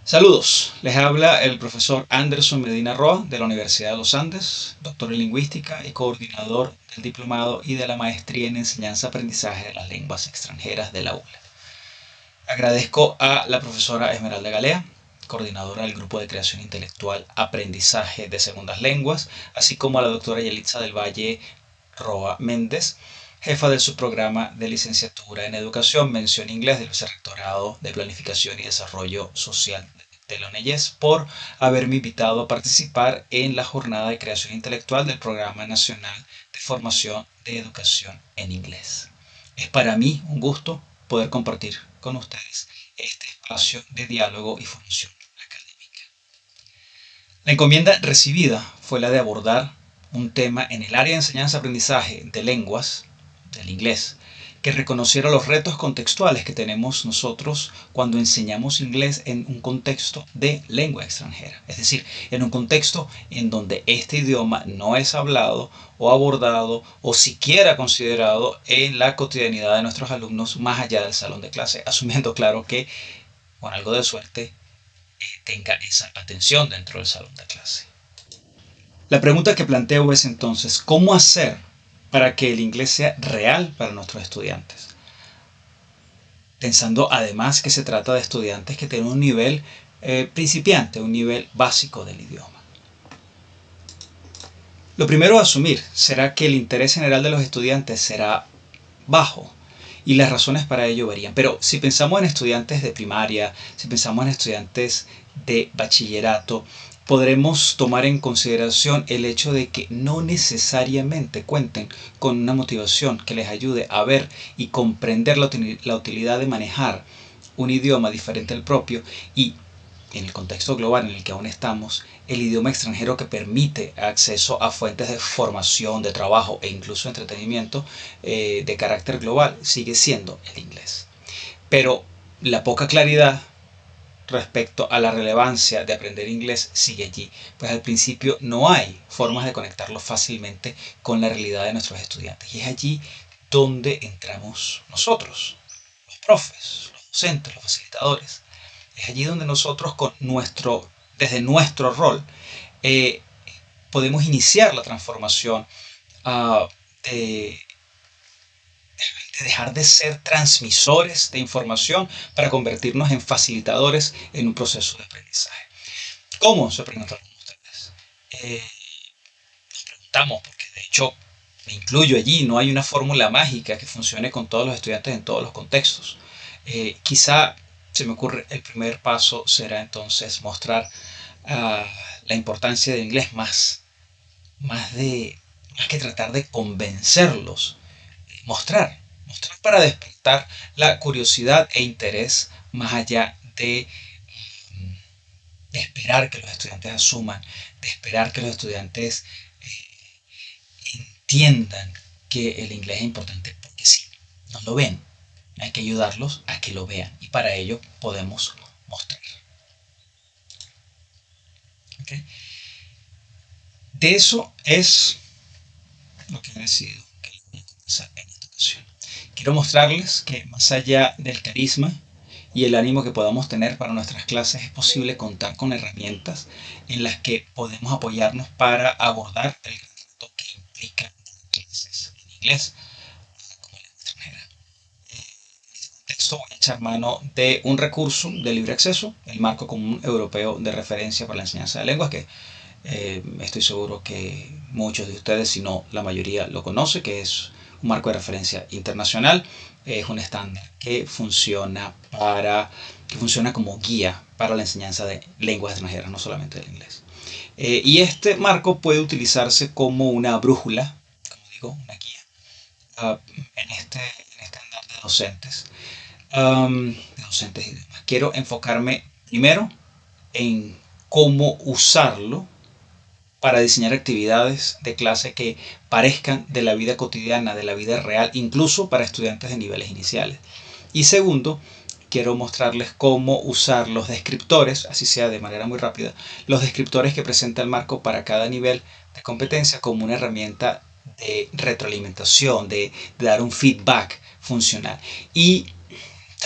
Saludos, les habla el profesor Anderson Medina Roa de la Universidad de los Andes, doctor en lingüística y coordinador del diplomado y de la maestría en enseñanza-aprendizaje de las lenguas extranjeras de la ULA. Agradezco a la profesora Esmeralda Galea, coordinadora del grupo de creación intelectual Aprendizaje de Segundas Lenguas, así como a la doctora Yelitza del Valle Roa Méndez, jefa del subprograma de licenciatura en educación mención inglés del Vicerrectorado de Planificación y Desarrollo Social de la UNEYES, por haberme invitado a participar en la jornada de creación intelectual del Programa Nacional de Formación de Educación en Inglés. Es para mí un gusto poder compartir con ustedes este espacio de diálogo y formación académica. La encomienda recibida fue la de abordar un tema en el área de enseñanza-aprendizaje de lenguas, del inglés, que reconociera los retos contextuales que tenemos nosotros cuando enseñamos inglés en un contexto de lengua extranjera. Es decir, en un contexto en donde este idioma no es hablado o abordado o siquiera considerado en la cotidianidad de nuestros alumnos más allá del salón de clase, asumiendo claro que con algo de suerte tenga esa atención dentro del salón de clase. La pregunta que planteo es entonces, ¿cómo hacer para que el inglés sea real para nuestros estudiantes? Pensando además que se trata de estudiantes que tienen un nivel principiante, un nivel básico del idioma. Lo primero a asumir será que el interés general de los estudiantes será bajo y las razones para ello varían. Pero si pensamos en estudiantes de primaria, si pensamos en estudiantes de bachillerato, podremos tomar en consideración el hecho de que no necesariamente cuenten con una motivación que les ayude a ver y comprender la utilidad de manejar un idioma diferente al propio y en el contexto global en el que aún estamos, el idioma extranjero que permite acceso a fuentes de formación, de trabajo e incluso entretenimiento de carácter global sigue siendo el inglés. Pero la poca claridad respecto a la relevancia de aprender inglés sigue allí, pues al principio no hay formas de conectarlo fácilmente con la realidad de nuestros estudiantes. Y es allí donde entramos nosotros, los profes, los docentes, los facilitadores. Es allí donde nosotros desde nuestro rol eh, podemos iniciar la transformación uh, de, de dejar de ser transmisores de información para convertirnos en facilitadores en un proceso de aprendizaje. ¿Cómo se preguntan ustedes? Nos preguntamos, porque de hecho me incluyo allí, no hay una fórmula mágica que funcione con todos los estudiantes en todos los contextos. Quizá se me ocurre el primer paso será entonces mostrar la importancia del inglés más, de, más que tratar de convencerlos, mostrar para despertar la curiosidad e interés más allá de esperar que los estudiantes asuman, de esperar que los estudiantes entiendan que el inglés es importante, porque sí, no lo ven. Hay que ayudarlos a que lo vean y para ello podemos mostrar. ¿Okay? De eso es lo que he decidido que voy a comenzar en esta ocasión. Quiero mostrarles que más allá del carisma y el ánimo que podamos tener para nuestras clases, es posible contar con herramientas en las que podemos apoyarnos para abordar el reto que implica clases en inglés como lengua extranjera. En este contexto voy a echar mano de un recurso de libre acceso, el Marco Común Europeo de Referencia para la Enseñanza de Lenguas, que estoy seguro que muchos de ustedes, si no la mayoría, lo conoce, que es un marco de referencia internacional. Es un estándar que funciona como guía para la enseñanza de lenguas extranjeras, no solamente del inglés. Y este marco puede utilizarse como una brújula, como digo, una guía, en este andar de docentes y demás. Quiero enfocarme primero en cómo usarlo para diseñar actividades de clase que parezcan de la vida cotidiana, de la vida real, incluso para estudiantes de niveles iniciales. Y segundo, quiero mostrarles cómo usar los descriptores, así sea de manera muy rápida, los descriptores que presenta el marco para cada nivel de competencia como una herramienta de retroalimentación, de dar un feedback funcional. Y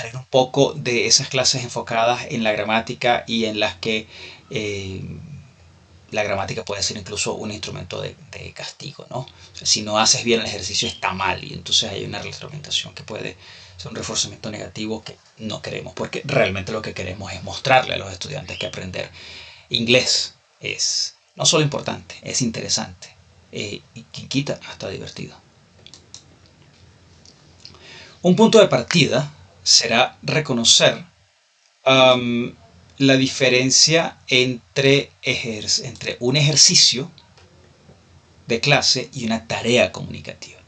abstraer un poco de esas clases enfocadas en la gramática y en las que eh, la gramática puede ser incluso un instrumento de castigo, ¿no? O sea, si no haces bien el ejercicio está mal y entonces hay una retroalimentación que puede ser un reforzamiento negativo que no queremos, porque realmente lo que queremos es mostrarle a los estudiantes que aprender inglés es no solo importante, es interesante y quien quita hasta divertido. Un punto de partida será reconocer um, la diferencia entre un ejercicio de clase y una tarea comunicativa.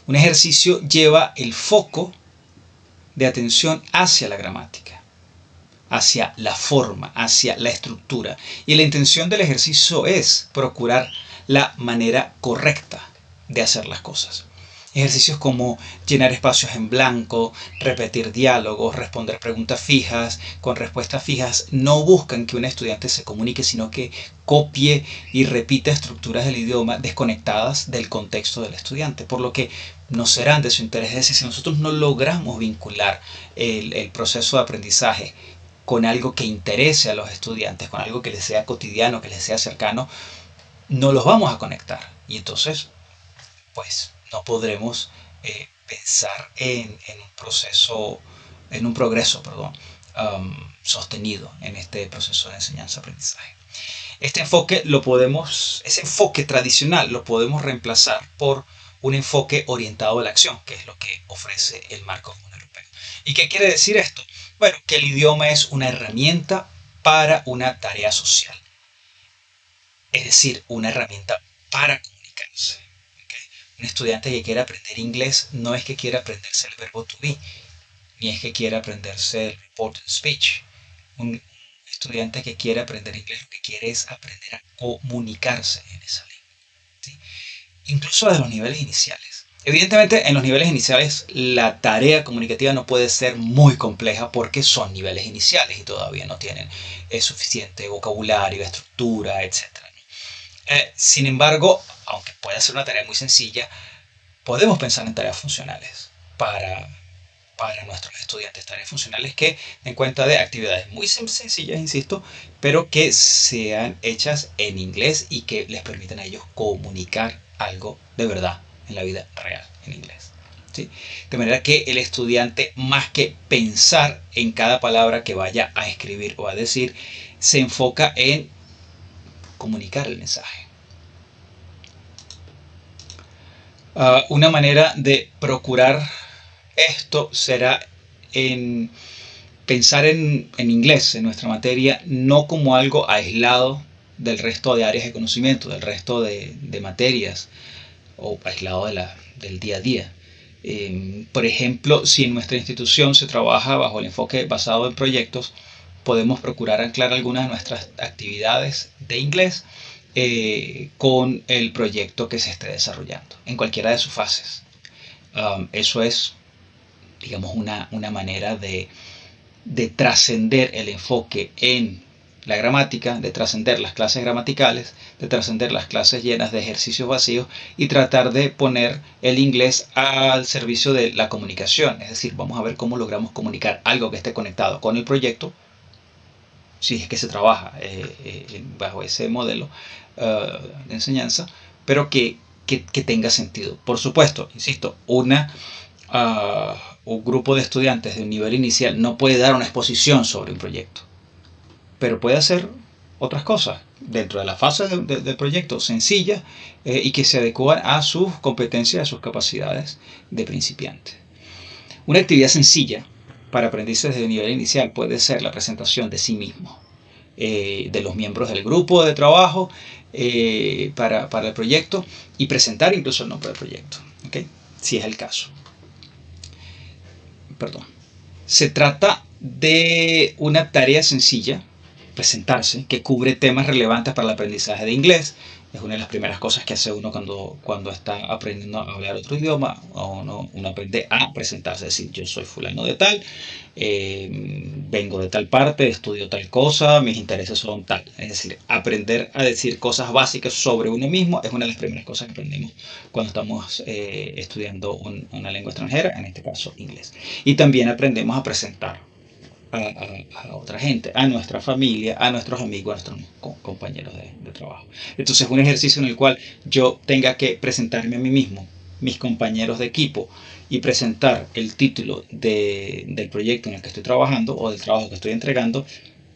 Un ejercicio lleva el foco de atención hacia la gramática, hacia la forma, hacia la estructura. Y la intención del ejercicio es procurar la manera correcta de hacer las cosas. Ejercicios como llenar espacios en blanco, repetir diálogos, responder preguntas fijas con respuestas fijas no buscan que un estudiante se comunique, sino que copie y repita estructuras del idioma desconectadas del contexto del estudiante, por lo que no serán de su interés. Es decir, si nosotros no logramos vincular el proceso de aprendizaje con algo que interese a los estudiantes, con algo que les sea cotidiano, que les sea cercano, no los vamos a conectar. Y entonces, pues, no podremos pensar en un proceso, en un progreso, perdón, sostenido en este proceso de enseñanza-aprendizaje. Ese enfoque tradicional lo podemos reemplazar por un enfoque orientado a la acción, que es lo que ofrece el marco común europeo. ¿Y qué quiere decir esto? Bueno, que el idioma es una herramienta para una tarea social, es decir, una herramienta para comunicarse. ¿Okay? Un estudiante que quiera aprender inglés no es que quiera aprenderse el verbo to be, ni es que quiera aprenderse el reported speech. Un estudiante que quiere aprender inglés lo que quiere es aprender a comunicarse en esa lengua, ¿sí? Incluso desde los niveles iniciales. Evidentemente, en los niveles iniciales la tarea comunicativa no puede ser muy compleja porque son niveles iniciales y todavía no tienen suficiente vocabulario, estructura, etc. Sin embargo, aunque pueda ser una tarea muy sencilla, podemos pensar en tareas funcionales para nuestros estudiantes, tareas funcionales que den cuenta de actividades muy sencillas, insisto, pero que sean hechas en inglés y que les permitan a ellos comunicar algo de verdad en la vida real en inglés. ¿Sí? De manera que el estudiante, más que pensar en cada palabra que vaya a escribir o a decir, se enfoca en comunicar el mensaje. Una manera de procurar esto será en pensar en inglés, en nuestra materia, no como algo aislado del resto de áreas de conocimiento, del resto de materias, o aislado del día a día. Por ejemplo, si en nuestra institución se trabaja bajo el enfoque basado en proyectos, podemos procurar anclar algunas de nuestras actividades de inglés con el proyecto que se esté desarrollando, en cualquiera de sus fases. Eso es, digamos, una manera de trascender el enfoque en la gramática, de trascender las clases gramaticales, de trascender las clases llenas de ejercicios vacíos y tratar de poner el inglés al servicio de la comunicación. Es decir, vamos a ver cómo logramos comunicar algo que esté conectado con el proyecto, si es que se trabaja bajo ese modelo de enseñanza, pero que tenga sentido. Por supuesto, insisto, un grupo de estudiantes de un nivel inicial no puede dar una exposición sobre un proyecto, pero puede hacer otras cosas dentro de la fase del proyecto sencilla y que se adecúan a sus competencias, a sus capacidades de principiante. Una actividad sencilla para aprendices de nivel inicial puede ser la presentación de sí mismo, de los miembros del grupo de trabajo para el proyecto y presentar incluso el nombre del proyecto, ¿okay? Si es el caso. Perdón. Se trata de una tarea sencilla, presentarse, que cubre temas relevantes para el aprendizaje de inglés. Es una de las primeras cosas que hace uno cuando está aprendiendo a hablar otro idioma. Uno aprende a presentarse, es decir, yo soy fulano de tal, vengo de tal parte, estudio tal cosa, mis intereses son tal. Es decir, aprender a decir cosas básicas sobre uno mismo es una de las primeras cosas que aprendemos cuando estamos estudiando una lengua extranjera, en este caso inglés. Y también aprendemos a presentar a otra gente, a nuestra familia, a nuestros amigos, a nuestros compañeros de trabajo. Entonces, un ejercicio en el cual yo tenga que presentarme a mí mismo, mis compañeros de equipo, y presentar el título del proyecto en el que estoy trabajando o del trabajo que estoy entregando,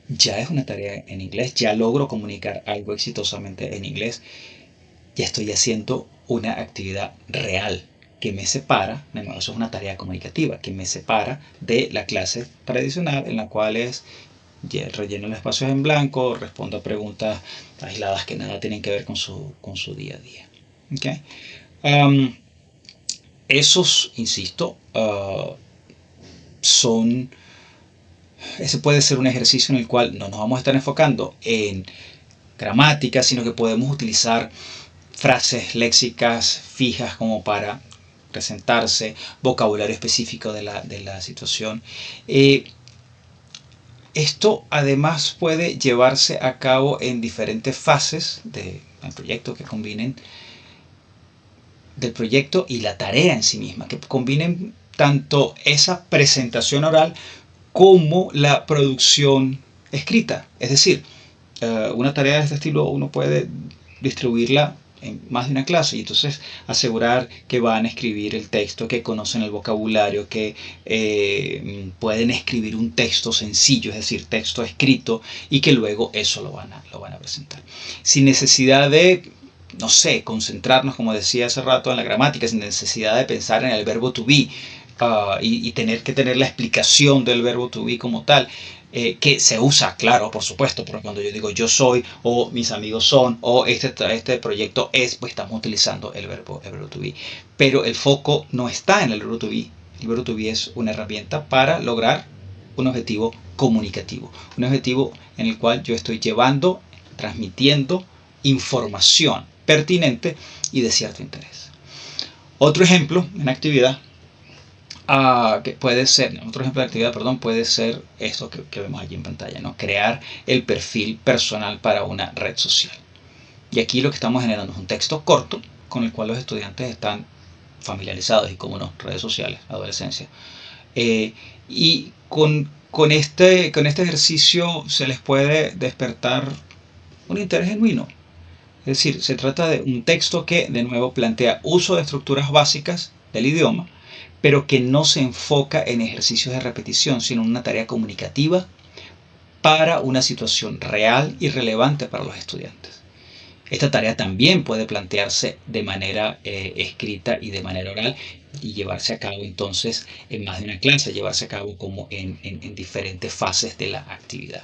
ya es una tarea en inglés, ya logro comunicar algo exitosamente en inglés, ya estoy haciendo una actividad real que me separa, eso es una tarea comunicativa, que me separa de la clase tradicional en la cual es relleno los espacios en blanco, respondo a preguntas aisladas que nada tienen que ver con su día a día. ¿Okay? Esos, insisto, ese puede ser un ejercicio en el cual no nos vamos a estar enfocando en gramática, sino que podemos utilizar frases léxicas fijas como para presentarse, vocabulario específico de la situación. Esto además puede llevarse a cabo en diferentes fases del proyecto que combinen del proyecto y la tarea en sí misma, que combinen tanto esa presentación oral como la producción escrita. Es decir, una tarea de este estilo uno puede distribuirla en más de una clase y entonces asegurar que van a escribir el texto, que conocen el vocabulario, que pueden escribir un texto sencillo, es decir, texto escrito, y que luego eso lo van a presentar. Sin necesidad de, no sé, concentrarnos, como decía hace rato, en la gramática, sin necesidad de pensar en el verbo to be y tener que tener la explicación del verbo to be como tal. Que se usa, claro, por supuesto, porque cuando yo digo yo soy, o mis amigos son, o este proyecto es, pues estamos utilizando el verbo to be. Pero el foco no está en el verbo to be. El verbo to be es una herramienta para lograr un objetivo comunicativo. Un objetivo en el cual yo estoy llevando, transmitiendo información pertinente y de cierto interés. Otro ejemplo en actividad que puede ser, otro ejemplo de actividad, puede ser esto que vemos aquí en pantalla, ¿no? Crear el perfil personal para una red social. Y aquí lo que estamos generando es un texto corto con el cual los estudiantes están familiarizados y como no, redes sociales, adolescencia. Y con este ejercicio se les puede despertar un interés genuino. Es decir, se trata de un texto que de nuevo plantea uso de estructuras básicas del idioma, pero que no se enfoca en ejercicios de repetición, sino en una tarea comunicativa para una situación real y relevante para los estudiantes. Esta tarea también puede plantearse de manera escrita y de manera oral y llevarse a cabo entonces en más de una clase, llevarse a cabo como en diferentes fases de la actividad.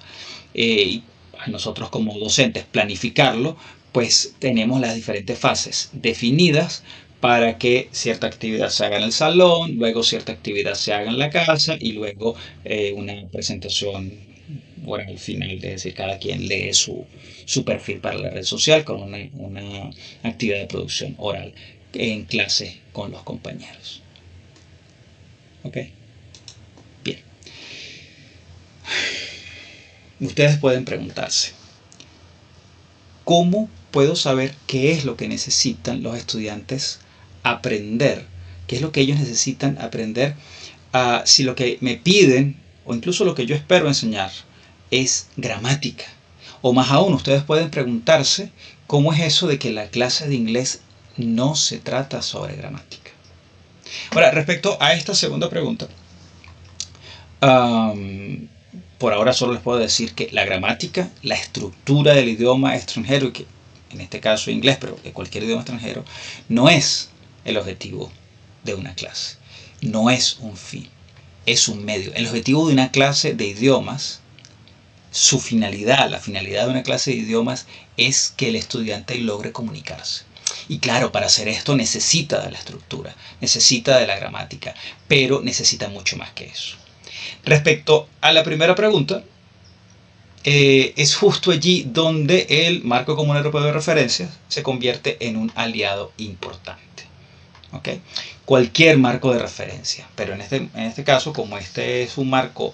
A nosotros como docentes planificarlo, pues tenemos las diferentes fases definidas para que cierta actividad se haga en el salón, luego cierta actividad se haga en la casa y luego una presentación oral final, es decir, cada quien lee su perfil para la red social con una actividad de producción oral en clase con los compañeros. ¿Ok? Bien. Ustedes pueden preguntarse, ¿cómo puedo saber qué es lo que necesitan los estudiantes aprender? ¿Qué es lo que ellos necesitan aprender? Si lo que me piden, o incluso lo que yo espero enseñar, es gramática. O más aún, ustedes pueden preguntarse cómo es eso de que la clase de inglés no se trata sobre gramática. Ahora, respecto a esta segunda pregunta, por ahora solo les puedo decir que la gramática, la estructura del idioma extranjero, y que en este caso inglés, pero de cualquier idioma extranjero, no es el objetivo de una clase. No es un fin, es un medio. El objetivo de una clase de idiomas, su finalidad, la finalidad de una clase de idiomas es que el estudiante logre comunicarse. Y claro, para hacer esto necesita de la estructura, necesita de la gramática, pero necesita mucho más que eso. Respecto a la primera pregunta, es justo allí donde el marco común europeo de referencias se convierte en un aliado importante. ¿Okay? Cualquier marco de referencia, pero en este caso, como este es un marco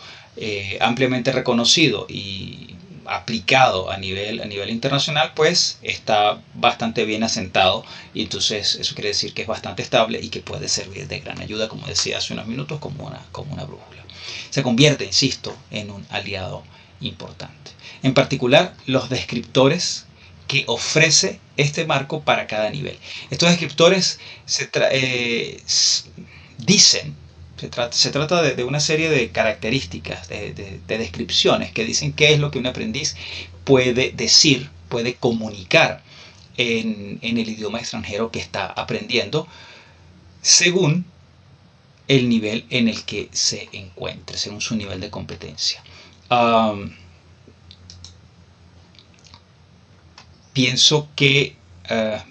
ampliamente reconocido y aplicado a nivel internacional, pues está bastante bien asentado y entonces eso quiere decir que es bastante estable y que puede servir de gran ayuda, como decía hace unos minutos, como una brújula. Se convierte, insisto, en un aliado importante. En particular, los descriptores que ofrece este marco para cada nivel. Estos descriptores dicen, se trata de una serie de características, de descripciones que dicen qué es lo que un aprendiz puede decir, puede comunicar en el idioma extranjero que está aprendiendo, según el nivel en el que se encuentre, según su nivel de competencia. Pienso que,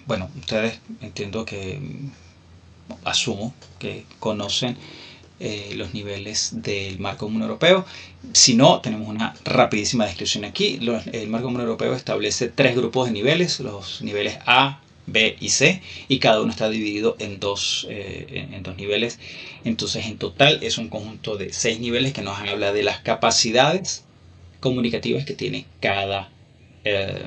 bueno, ustedes entiendo que, asumo que conocen los niveles del marco común europeo. Si no, tenemos una rapidísima descripción aquí. El marco común europeo establece tres grupos de niveles, los niveles A, B y C, y cada uno está dividido en dos niveles. Entonces, en total es un conjunto de 6 niveles que nos habla de las capacidades comunicativas que tiene cada eh,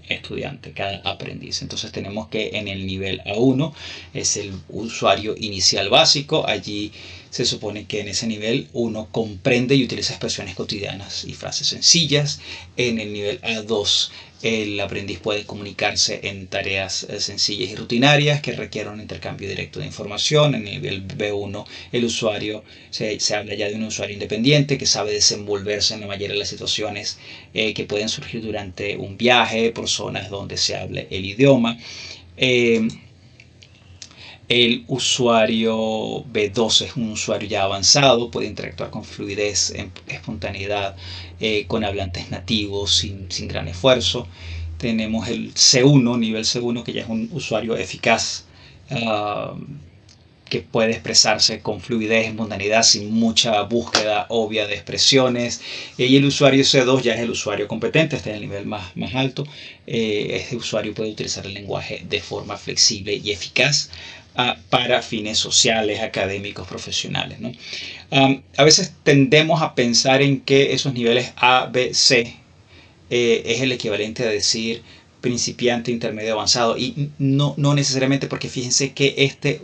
estudiante, cada aprendiz. Entonces tenemos que en el nivel A1 es el usuario inicial básico. Allí se supone que en ese nivel uno comprende y utiliza expresiones cotidianas y frases sencillas. En el nivel A2 el aprendiz puede comunicarse en tareas sencillas y rutinarias que requieren un intercambio directo de información. En el nivel B1 el usuario se habla ya de un usuario independiente que sabe desenvolverse en la mayoría de las situaciones que pueden surgir durante un viaje por zonas donde se hable el idioma. Eh, el usuario B2 es un usuario ya avanzado, puede interactuar con fluidez, espontaneidad, con hablantes nativos sin gran esfuerzo. Tenemos el C1, nivel C1, que ya es un usuario eficaz, que puede expresarse con fluidez, espontaneidad, sin mucha búsqueda obvia de expresiones. Y el usuario C2 ya es el usuario competente, este es el nivel más alto. Este usuario puede utilizar el lenguaje de forma flexible y eficaz para fines sociales, académicos, profesionales, ¿no? A veces tendemos a pensar en que esos niveles A, B, C es el equivalente a decir principiante, intermedio, avanzado, y no necesariamente, porque fíjense que este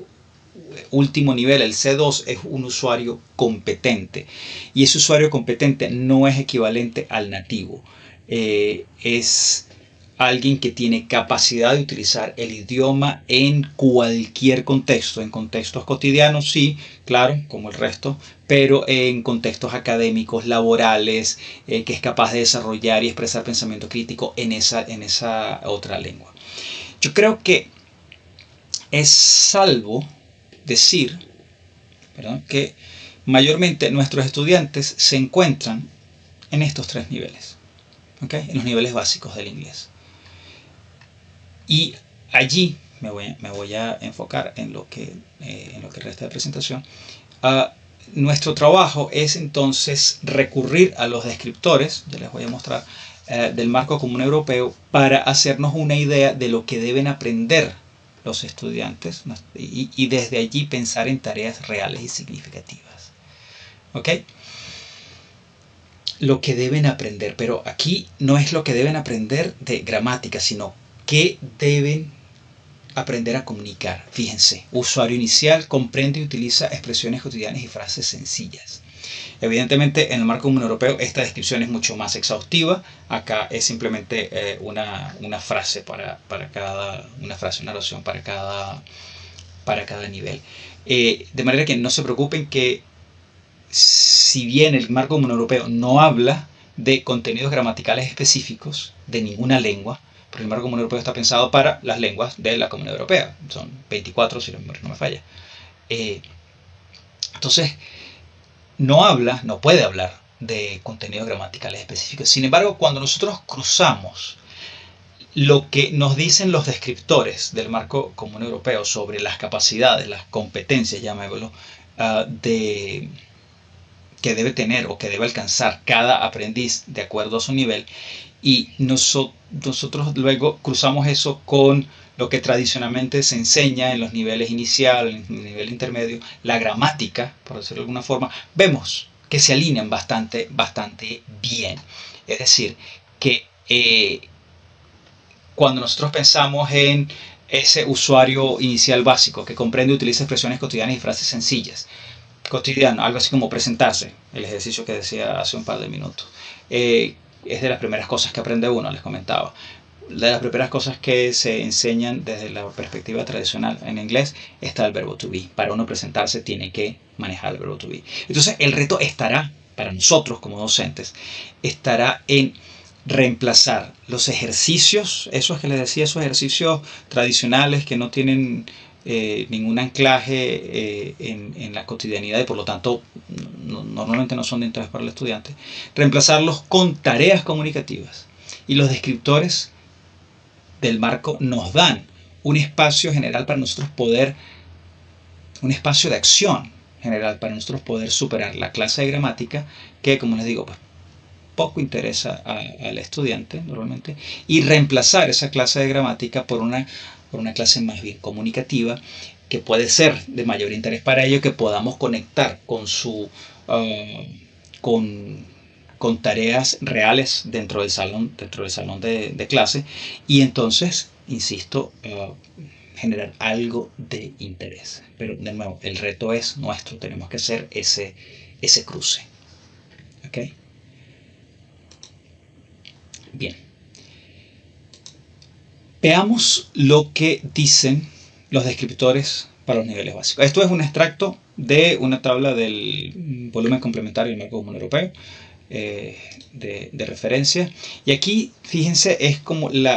último nivel, el C2, es un usuario competente. Y ese usuario competente no es equivalente al nativo. Es alguien que tiene capacidad de utilizar el idioma en cualquier contexto. En contextos cotidianos, sí, claro, como el resto, pero en contextos académicos, laborales, que es capaz de desarrollar y expresar pensamiento crítico en esa otra lengua. Yo creo que es salvo decir, ¿verdad?, que mayormente nuestros estudiantes se encuentran en estos tres niveles, ¿okay?, en los niveles básicos del inglés. Y allí me voy a enfocar en lo que resta de presentación. Nuestro trabajo es entonces recurrir a los descriptores, ya les voy a mostrar, del marco común europeo, para hacernos una idea de lo que deben aprender los estudiantes, y desde allí pensar en tareas reales y significativas. ¿Ok? Lo que deben aprender, pero aquí no es lo que deben aprender de gramática, sino qué deben aprender a comunicar. Fíjense, usuario inicial comprende y utiliza expresiones cotidianas y frases sencillas. Evidentemente, en el marco común europeo esta descripción es mucho más exhaustiva. Acá es simplemente una frase una frase, una oración para cada nivel. De manera que no se preocupen que, si bien el marco común europeo no habla de contenidos gramaticales específicos de ninguna lengua, porque el marco común europeo está pensado para las lenguas de la Comunidad Europea. Son 24, si la memoria no me falla. Entonces, no puede hablar de contenidos gramaticales específicos. Sin embargo, cuando nosotros cruzamos lo que nos dicen los descriptores del marco común europeo sobre las capacidades, las competencias, llamémoslo, de que debe tener o que debe alcanzar cada aprendiz de acuerdo a su nivel, y nosotros luego cruzamos eso con lo que tradicionalmente se enseña en los niveles inicial, en el nivel intermedio, la gramática, por decirlo de alguna forma, vemos que se alinean bastante bien. Es decir, que cuando nosotros pensamos en ese usuario inicial básico que comprende y utiliza expresiones cotidianas y frases sencillas, cotidiano, algo así como presentarse, el ejercicio que decía hace un par de minutos. Es de las primeras cosas que aprende uno, les comentaba. De las primeras cosas que se enseñan desde la perspectiva tradicional en inglés está el verbo to be. Para uno presentarse tiene que manejar el verbo to be. Entonces el reto estará, para nosotros como docentes, estará en reemplazar los ejercicios, esos que les decía, esos ejercicios tradicionales que no tienen ningún anclaje en la cotidianidad y por lo tanto normalmente no son de interés para el estudiante, reemplazarlos con tareas comunicativas. Y los descriptores del marco nos dan un espacio general para nosotros poder, un espacio de acción general para nosotros poder superar la clase de gramática que, como les digo, pues poco interesa al estudiante normalmente, y reemplazar esa clase de gramática por una clase más bien comunicativa que puede ser de mayor interés para ello, que podamos conectar con con, con tareas reales dentro del salón de clase, y entonces, insisto, generar algo de interés. Pero de nuevo, el reto es nuestro, tenemos que hacer ese cruce. ¿Okay? Bien. Veamos lo que dicen los descriptores para los niveles básicos. Esto es un extracto de una tabla del volumen complementario del marco común europeo de referencia. Y aquí, fíjense, es como la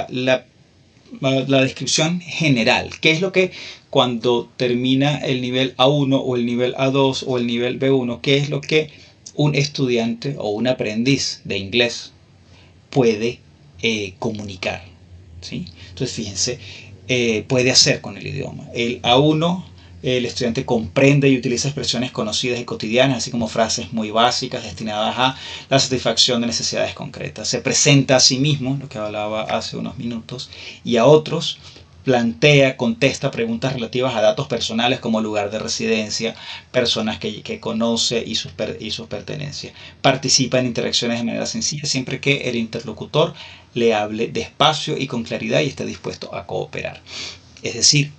descripción general. ¿Qué es lo que cuando termina el nivel A1 o el nivel A2 o el nivel B1, qué es lo que un estudiante o un aprendiz de inglés puede comunicar? ¿Sí? Entonces, fíjense, puede hacer con el idioma. El A1, el estudiante comprende y utiliza expresiones conocidas y cotidianas, así como frases muy básicas destinadas a la satisfacción de necesidades concretas. Se presenta a sí mismo, lo que hablaba hace unos minutos, y a otros plantea, contesta preguntas relativas a datos personales como lugar de residencia, personas que conoce y sus pertenencias. Participa en interacciones de manera sencilla siempre que el interlocutor le hable despacio y con claridad y esté dispuesto a cooperar. Es decir,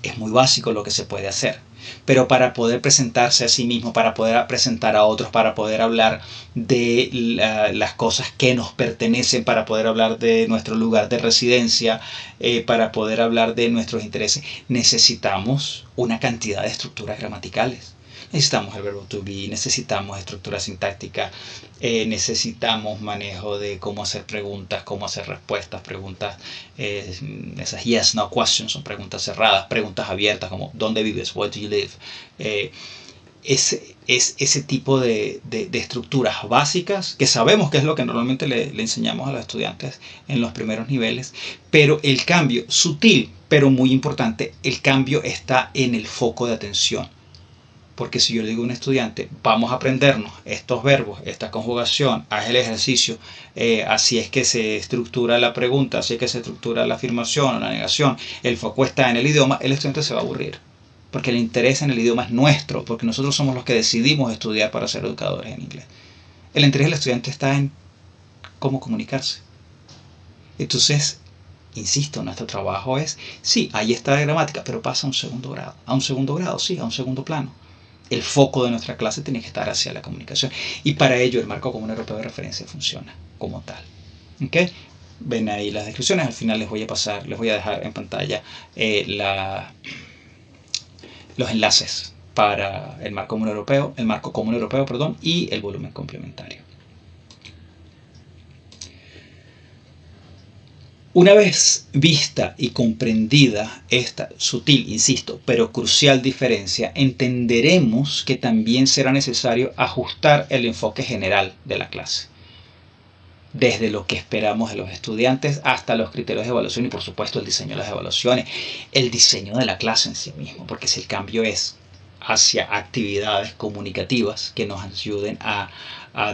es muy básico lo que se puede hacer. Pero para poder presentarse a sí mismo, para poder presentar a otros, para poder hablar de las cosas que nos pertenecen, para poder hablar de nuestro lugar de residencia, para poder hablar de nuestros intereses, necesitamos una cantidad de estructuras gramaticales. Necesitamos el verbo to be, necesitamos estructura sintáctica, necesitamos manejo de cómo hacer preguntas, cómo hacer respuestas, preguntas, esas yes, no questions son preguntas cerradas, preguntas abiertas como ¿dónde vives? Where do you live? Ese tipo de estructuras básicas que sabemos que es lo que normalmente le enseñamos a los estudiantes en los primeros niveles, pero el cambio sutil, pero muy importante, el cambio está en el foco de atención. Porque si yo le digo a un estudiante, vamos a aprendernos estos verbos, esta conjugación, haz el ejercicio, así es que se estructura la pregunta, así es que se estructura la afirmación o la negación, el foco está en el idioma, el estudiante se va a aburrir. Porque el interés en el idioma es nuestro, porque nosotros somos los que decidimos estudiar para ser educadores en inglés. El interés del estudiante está en cómo comunicarse. Entonces, insisto, nuestro trabajo es, sí, ahí está la gramática, pero pasa a un segundo grado. A un segundo grado, sí, a un segundo plano. El foco de nuestra clase tiene que estar hacia la comunicación. Y para ello el marco común europeo de referencia funciona como tal. ¿Okay? Ven ahí las descripciones. Al final les voy a dejar en pantalla los enlaces para el marco común europeo, y el volumen complementario. Una vez vista y comprendida esta sutil, insisto, pero crucial diferencia, entenderemos que también será necesario ajustar el enfoque general de la clase, desde lo que esperamos de los estudiantes hasta los criterios de evaluación y, por supuesto, el diseño de las evaluaciones, el diseño de la clase en sí mismo, porque si el cambio es hacia actividades comunicativas que nos ayuden a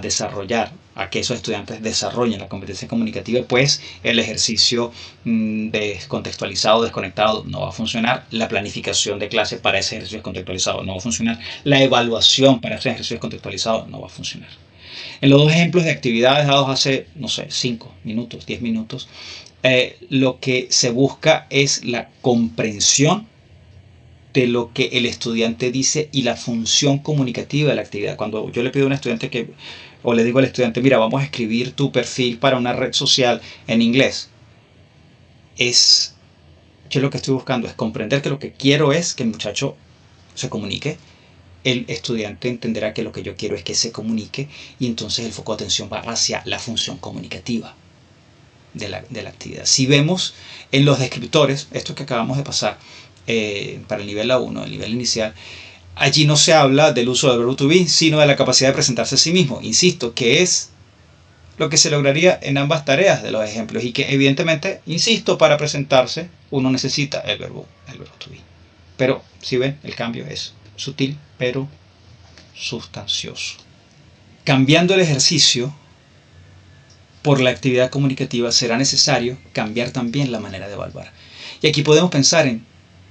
desarrollar, a que esos estudiantes desarrollen la competencia comunicativa, pues el ejercicio descontextualizado, desconectado no va a funcionar, la planificación de clase para ese ejercicio descontextualizado no va a funcionar, la evaluación para ese ejercicio descontextualizado no va a funcionar. En los dos ejemplos de actividades dados hace, no sé, 5 minutos, 10 minutos, lo que se busca es la comprensión de lo que el estudiante dice y la función comunicativa de la actividad. Cuando yo le pido a un estudiante o le digo al estudiante, mira, vamos a escribir tu perfil para una red social en inglés, yo lo que estoy buscando es comprender que lo que quiero es que el muchacho se comunique. El estudiante entenderá que lo que yo quiero es que se comunique, y entonces el foco de atención va hacia la función comunicativa de la actividad. Si vemos en los descriptores, esto que acabamos de pasar, para el nivel A1, el nivel inicial, allí no se habla del uso del verbo to be, sino de la capacidad de presentarse a sí mismo. Insisto, que es lo que se lograría en ambas tareas de los ejemplos, y que evidentemente, insisto, para presentarse uno necesita el verbo to be. Pero si ven, el cambio es sutil pero sustancioso. Cambiando el ejercicio por la actividad comunicativa, será necesario cambiar también la manera de evaluar. Y aquí podemos pensar en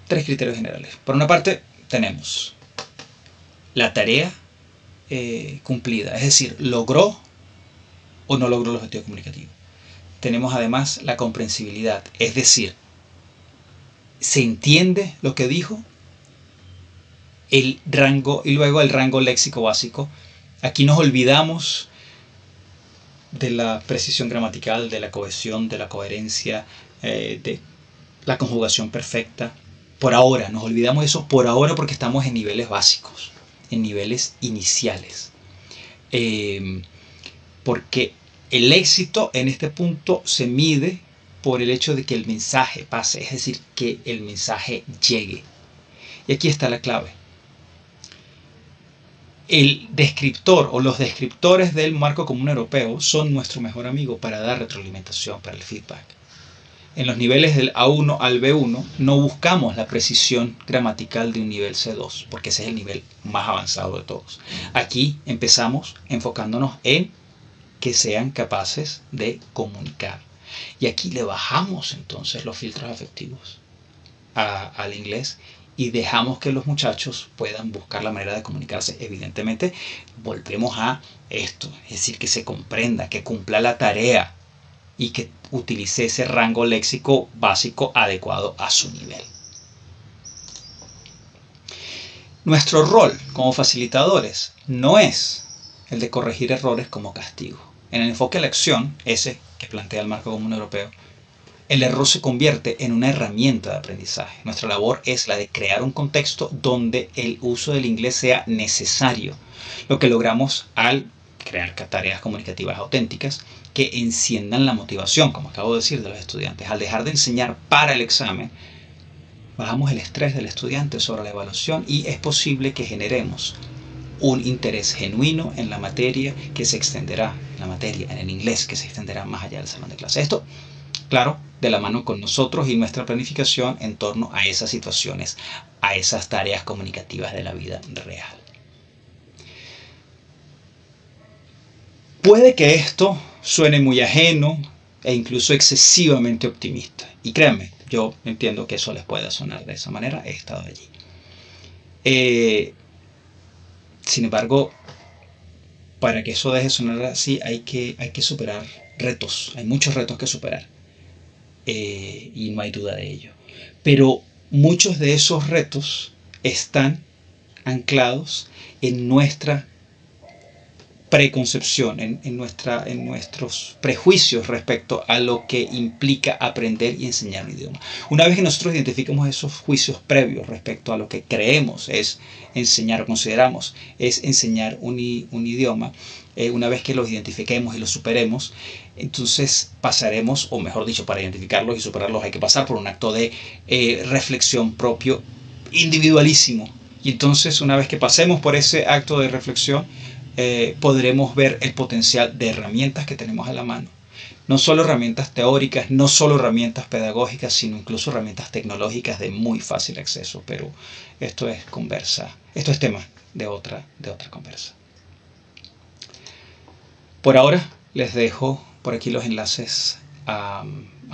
3 criterios generales. Por una parte, tenemos la tarea cumplida, es decir, logró o no logró el objetivo comunicativo. Tenemos además la comprensibilidad, es decir, se entiende lo que dijo, el rango, y luego el rango léxico básico. Aquí nos olvidamos de la precisión gramatical, de la cohesión, de la coherencia, de la conjugación perfecta. Por ahora, nos olvidamos de eso por ahora, porque estamos en niveles básicos, en niveles iniciales. Porque el éxito en este punto se mide por el hecho de que el mensaje pase, es decir, que el mensaje llegue. Y aquí está la clave. El descriptor o los descriptores del marco común europeo son nuestro mejor amigo para dar retroalimentación, para el feedback. En los niveles del A1 al B1 no buscamos la precisión gramatical de un nivel C2, porque ese es el nivel más avanzado de todos. Aquí empezamos enfocándonos en que sean capaces de comunicar. Y aquí le bajamos entonces los filtros afectivos al inglés y dejamos que los muchachos puedan buscar la manera de comunicarse. Evidentemente, volvemos a esto, es decir, que se comprenda, que cumpla la tarea y que utilice ese rango léxico básico adecuado a su nivel. Nuestro rol como facilitadores no es el de corregir errores como castigo. En el enfoque de la acción, ese que plantea el marco común europeo, el error se convierte en una herramienta de aprendizaje. Nuestra labor es la de crear un contexto donde el uso del inglés sea necesario, lo que logramos al crear tareas comunicativas auténticas que enciendan la motivación, como acabo de decir, de los estudiantes. Al dejar de enseñar para el examen, bajamos el estrés del estudiante sobre la evaluación, y es posible que generemos un interés genuino en la materia que se extenderá, en el inglés que se extenderá más allá del salón de clase. Esto, claro, de la mano con nosotros y nuestra planificación en torno a esas situaciones, a esas tareas comunicativas de la vida real. Puede que esto suene muy ajeno e incluso excesivamente optimista. Y créanme, yo entiendo que eso les pueda sonar de esa manera, he estado allí. Sin embargo, para que eso deje de sonar así, hay que superar retos. Hay muchos retos que superar. Y no hay duda de ello. Pero muchos de esos retos están anclados en nuestra preconcepción, en nuestros prejuicios respecto a lo que implica aprender y enseñar un idioma. Una vez que nosotros identificamos esos juicios previos respecto a lo que creemos es enseñar o consideramos es enseñar un idioma, una vez que los identifiquemos y los superemos, entonces pasaremos, o mejor dicho, para identificarlos y superarlos hay que pasar por un acto de reflexión propio individualísimo. Y entonces, una vez que pasemos por ese acto de reflexión, podremos ver el potencial de herramientas que tenemos a la mano. No solo herramientas teóricas, no solo herramientas pedagógicas, sino incluso herramientas tecnológicas de muy fácil acceso. Pero esto es conversa, esto es tema de otra conversa. Por ahora les dejo por aquí los enlaces a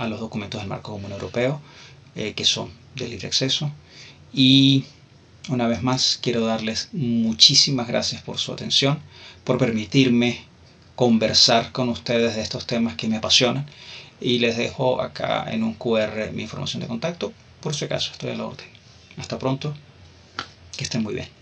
los documentos del Marco Común Europeo, que son de libre acceso. Y una vez más quiero darles muchísimas gracias por su atención, por permitirme conversar con ustedes de estos temas que me apasionan. Y les dejo acá en un QR mi información de contacto, por si acaso estoy a la orden. Hasta pronto, que estén muy bien.